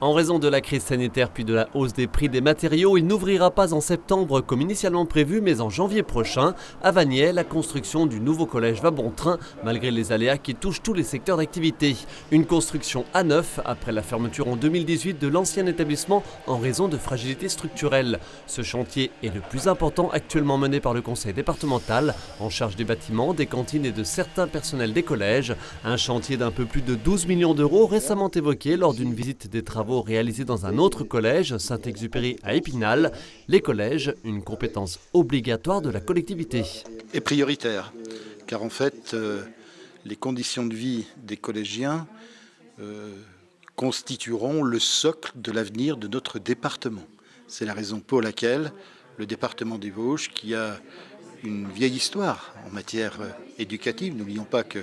En raison de la crise sanitaire puis de la hausse des prix des matériaux, il n'ouvrira pas en septembre comme initialement prévu, mais en janvier prochain. À Vagney, la construction du nouveau collège va bon train, malgré les aléas qui touchent tous les secteurs d'activité. Une construction à neuf, après la fermeture en 2018 de l'ancien établissement en raison de fragilité structurelle. Ce chantier est le plus important actuellement mené par le conseil départemental, en charge des bâtiments, des cantines et de certains personnels des collèges. Un chantier d'un peu plus de 12 millions d'euros récemment évoqué lors d'une visite des travaux réalisés dans un autre collège, Saint-Exupéry à Épinal. Les collèges, une compétence obligatoire de la collectivité. Et prioritaire, car en fait, les conditions de vie des collégiens constitueront le socle de l'avenir de notre département. C'est la raison pour laquelle le département des Vosges, qui a une vieille histoire en matière éducative, n'oublions pas que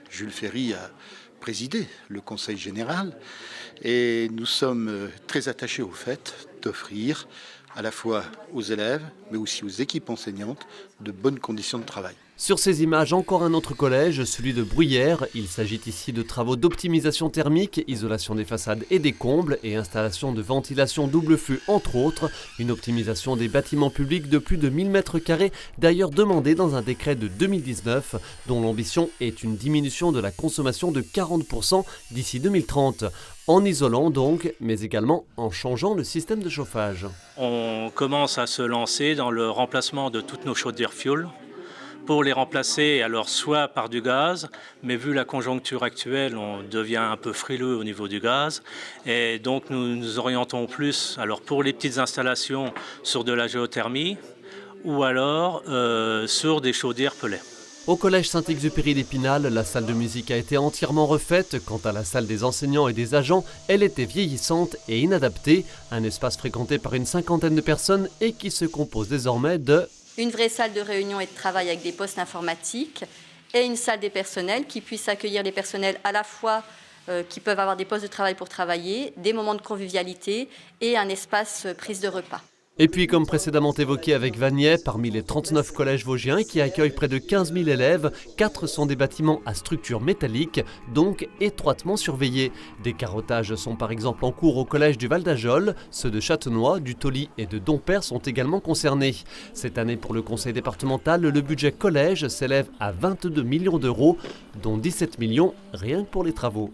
Jules Ferry a présidé le Conseil général, et nous sommes très attachés au fait d'offrir à la fois aux élèves, mais aussi aux équipes enseignantes, de bonnes conditions de travail. Sur ces images, encore un autre collège, celui de Bruyères. Il s'agit ici de travaux d'optimisation thermique, isolation des façades et des combles et installation de ventilation double flux entre autres. Une optimisation des bâtiments publics de plus de 1000 m², d'ailleurs demandée dans un décret de 2019, dont l'ambition est une diminution de la consommation de 40% d'ici 2030. En isolant donc, mais également en changeant le système de chauffage. On commence à se lancer dans le remplacement de toutes nos chaudières fioul, pour les remplacer alors soit par du gaz, mais vu la conjoncture actuelle, on devient un peu frileux au niveau du gaz. Et donc nous nous orientons plus alors pour les petites installations sur de la géothermie ou alors sur des chaudières pellets. Au collège Saint-Exupéry d'Épinal, la salle de musique a été entièrement refaite. Quant à la salle des enseignants et des agents, elle était vieillissante et inadaptée. Un espace fréquenté par une cinquantaine de personnes et qui se compose désormais de... Une vraie salle de réunion et de travail avec des postes informatiques et une salle des personnels qui puisse accueillir les personnels à la fois qui peuvent avoir des postes de travail pour travailler, des moments de convivialité et un espace prise de repas. Et puis, comme précédemment évoqué avec Vagney, parmi les 39 collèges vosgiens qui accueillent près de 15 000 élèves, 4 sont des bâtiments à structure métallique, donc étroitement surveillés. Des carottages sont par exemple en cours au collège du Val d'Ajol, ceux de Châtenois, du Tauly et de Dompère sont également concernés. Cette année, pour le conseil départemental, le budget collège s'élève à 22 millions d'euros, dont 17 millions rien que pour les travaux.